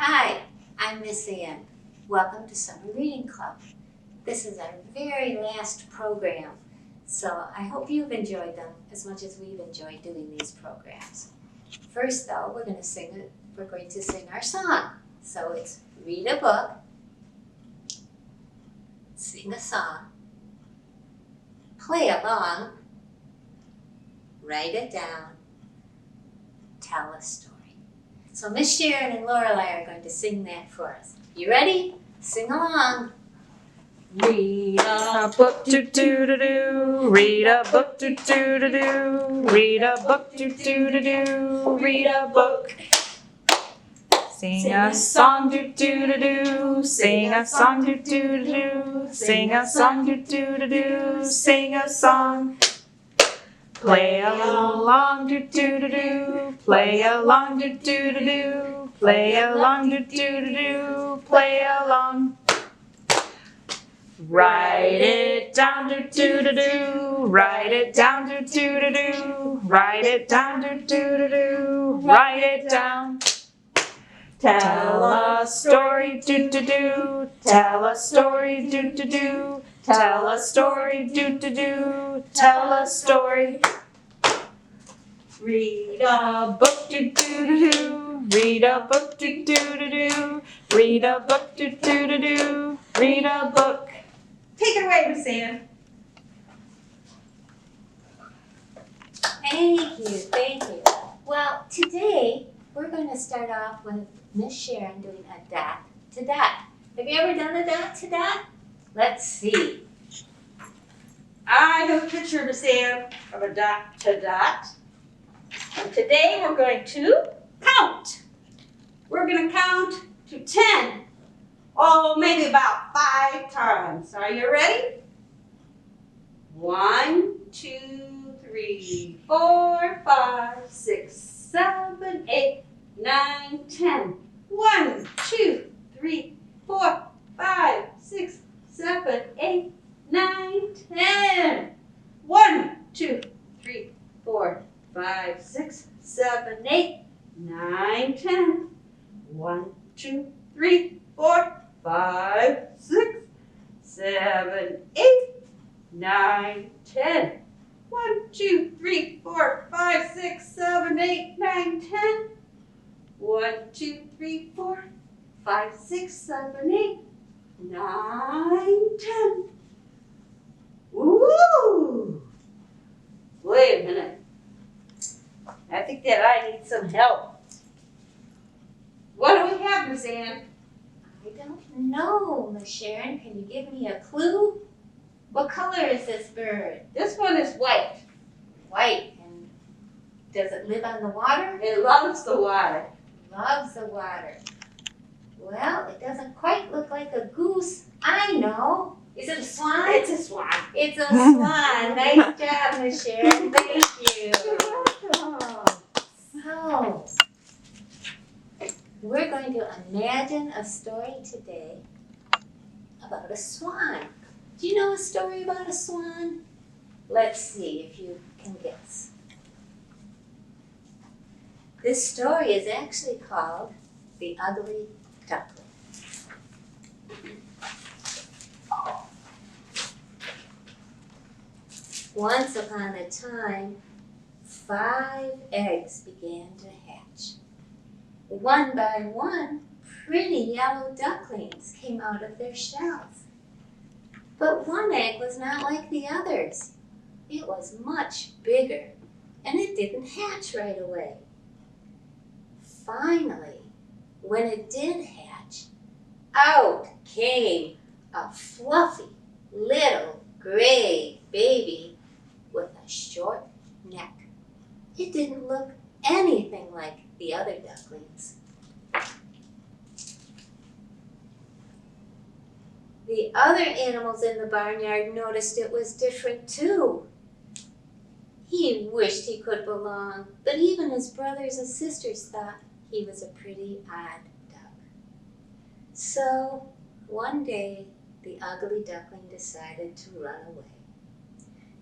Hi, I'm Miss Ann. Welcome to Summer Reading Club. This is our very last program, so I hope you've enjoyed them as much as we've enjoyed doing these programs. First though, we're going to sing our song. So it's read a book, sing a song, play along, write it down, tell a story. So Miss Sharon and Lorelei are going to sing that for us. You ready? Sing along. Read a book, do-do-do-do. Read a book, do-do-do-do. Read a book, do-do-do-do. Read a book. Sing a song, do-do-do-do. Sing a song, do-do-do-do. Sing a song, do-do-do-do. Sing a song. Play along, do-do-do-do. Play along, do-do-do-do. Play along, do-do-do-do. Play along. Write it down, do-do-do-do. Write it down, do-do-do-do. Write it down, do-do-do-do. Write it down. Tell a story, do-do-do. Tell a story, do-do-do. Tell a story, do-do-do. Tell a story. Read a book, do-do-do-do. Read a book, do-do-do-do. Read a book, do-do-do-do. Read a book. Take it away, Miss Ann. Thank you. Well, today we're going to start off with Miss Sharon doing a dot to dot. Have you ever done a dot to dot? Let's see. I have a picture, Miss Ann, of a dot to dot. And today we're going to count. We're going to count to 10. Oh, maybe about 5 times. Are you ready? 1, 2, 3, 4, 5, 6, 7, 8, 9, 10. 1, 2, 3, 4, 5, 6, 7, 8, 9, 10. 1, 2, 3, 4, 5, 6, 7, 8, 9, 10. 1, 2, 3, 4, 5, 6, 7, 8, 9, 10. 1, 2, 3, 4, 5, 6, 7, 8, 9, 10. 1, 2, 3, 4, 5, 6, 7, 8, 9, 10. Woo! Wait a minute. I think that I need some help. What do we have, Miss Ann? I don't know, Miss Sharon. Can you give me a clue? What color is this bird? This one is white. White. And does it live on the water? It loves the water. Loves the water. Well, it doesn't quite look like a goose. I know. Is it a swan? It's a swan. It's a swan. Nice job, Miss Sharon. Thank you. So, we're going to imagine a story today about a swan. Do you know a story about a swan? Let's see if you can guess. This story is actually called The Ugly Duckling. Once upon a time, 5 eggs began to hatch. One by one, pretty yellow ducklings came out of their shells. But one egg was not like the others. It was much bigger, and it didn't hatch right away. Finally, when it did hatch, out came a fluffy little gray baby with a short neck. It didn't look anything like the other ducklings. The other animals in the barnyard noticed it was different too. He wished he could belong, but even his brothers and sisters thought he was a pretty odd duck. So one day, the ugly duckling decided to run away.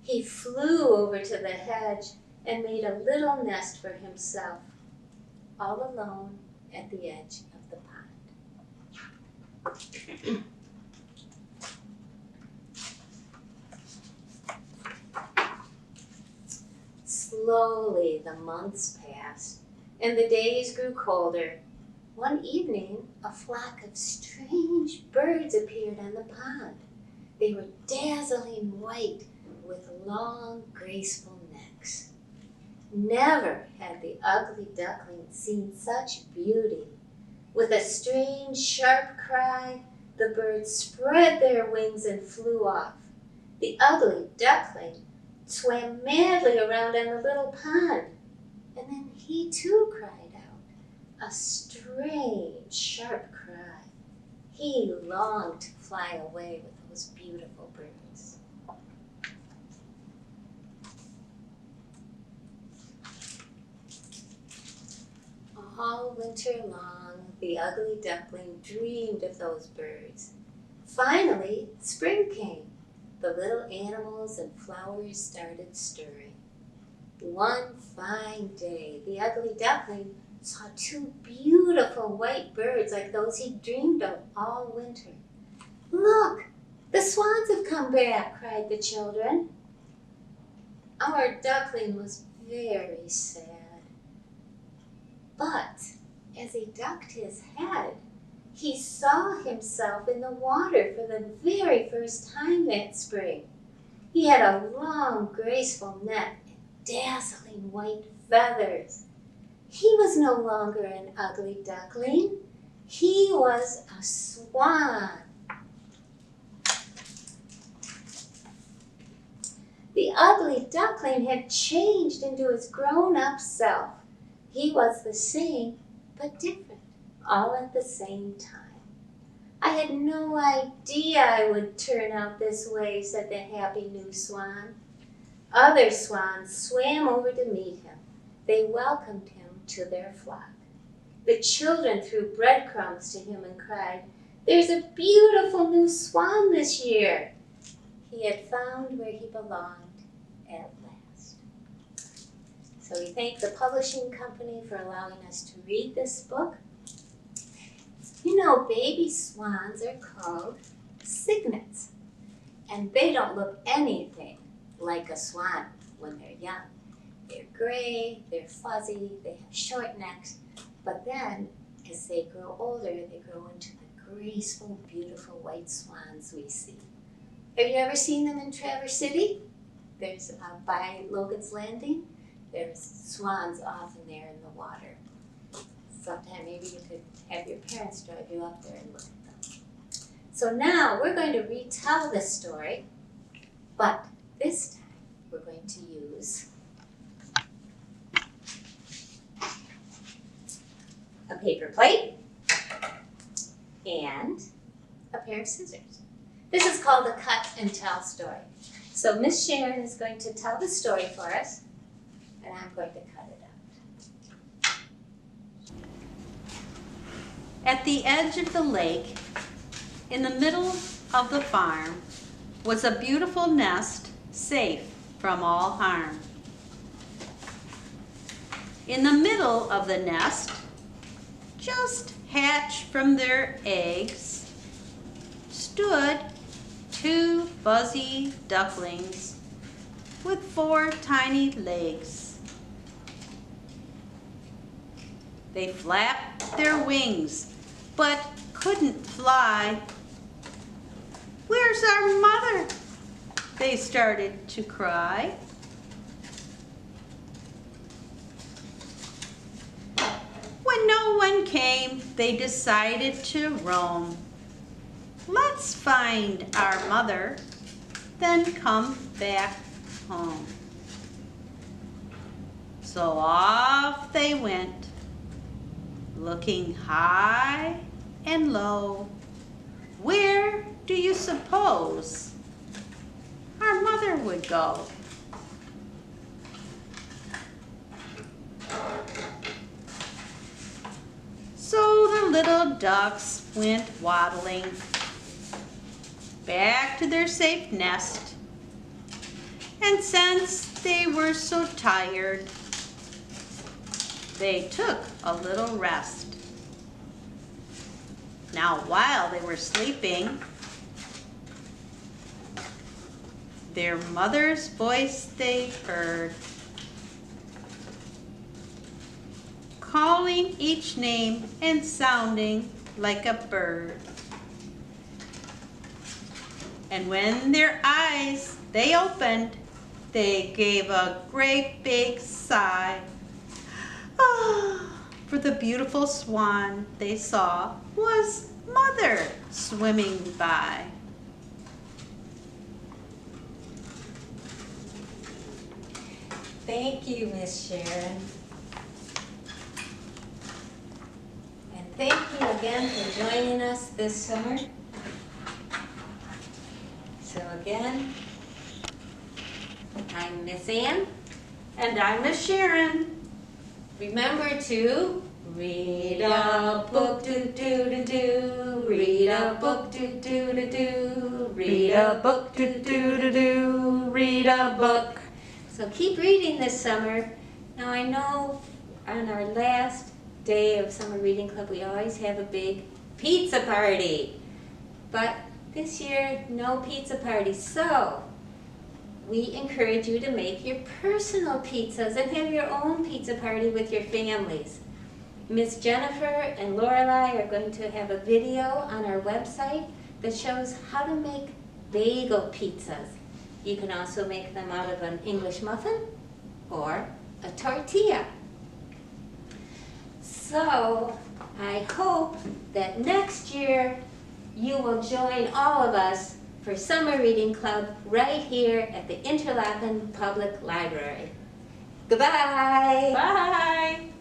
He flew over to the hedge and made a little nest for himself, all alone at the edge of the pond. Slowly the months passed, and the days grew colder. One evening, a flock of strange birds appeared on the pond. They were dazzling white with long, graceful necks. Never had the ugly duckling seen such beauty. With a strange, sharp cry, the birds spread their wings and flew off. The ugly duckling swam madly around on the little pond, and then he too cried out, a strange, sharp cry. He longed to fly away with those beautiful birds. All winter long, the ugly duckling dreamed of those birds. Finally, spring came. The little animals and flowers started stirring. One fine day, the ugly duckling saw two beautiful white birds like those he dreamed of all winter. "Look, the swans have come back," cried the children. Our duckling was very sad. But as he ducked his head, he saw himself in the water for the very first time that spring. He had a long, graceful neck and dazzling white feathers. He was no longer an ugly duckling. He was a swan. The ugly duckling had changed into his grown-up self. He was the same, but different, all at the same time. "I had no idea I would turn out this way," said the happy new swan. Other swans swam over to meet him. They welcomed him to their flock. The children threw breadcrumbs to him and cried, "There's a beautiful new swan this year." He had found where he belonged at last. So we thank the publishing company for allowing us to read this book. You know, baby swans are called cygnets, and they don't look anything like a swan when they're young. They're gray, they're fuzzy, they have short necks, but then as they grow older, they grow into the graceful, beautiful white swans we see. Have you ever seen them in Traverse City? There's by Logan's Landing. There's swans often there in the water. Sometime maybe you could have your parents drive you up there and look at them. So now we're going to retell this story, but this time we're going to use a paper plate and a pair of scissors. This is called a cut and tell story. So Miss Sharon is going to tell the story for us, and I'm going to cut it out. At the edge of the lake, in the middle of the farm, was a beautiful nest, safe from all harm. In the middle of the nest, just hatched from their eggs, stood two fuzzy ducklings with 4 tiny legs. They flapped their wings, but couldn't fly. "Where's our mother?" they started to cry. When no one came, they decided to roam. "Let's find our mother, then come back home." So off they went, looking high and low. Where do you suppose our mother would go? So the little ducks went waddling back to their safe nest, and since they were so tired, they took a little rest. Now, while they were sleeping, their mother's voice they heard, calling each name and sounding like a bird. And when their eyes they opened, they gave a great big sigh. For the beautiful swan they saw was Mother swimming by. Thank you, Miss Sharon. And thank you again for joining us this summer. So again, I'm Miss Ann. And I'm Miss Sharon. Remember to read a book, do do do do. Read a book, do do do do. Read a book, do do do do. Read a book. So keep reading this summer. Now I know on our last day of Summer Reading Club we always have a big pizza party. But this year, no pizza party. So we encourage you to make your personal pizzas and have your own pizza party with your families. Miss Jennifer and Lorelei are going to have a video on our website that shows how to make bagel pizzas. You can also make them out of an English muffin or a tortilla. So I hope that next year you will join all of us for Summer Reading Club right here at the Interlaken Public Library. Goodbye! Bye.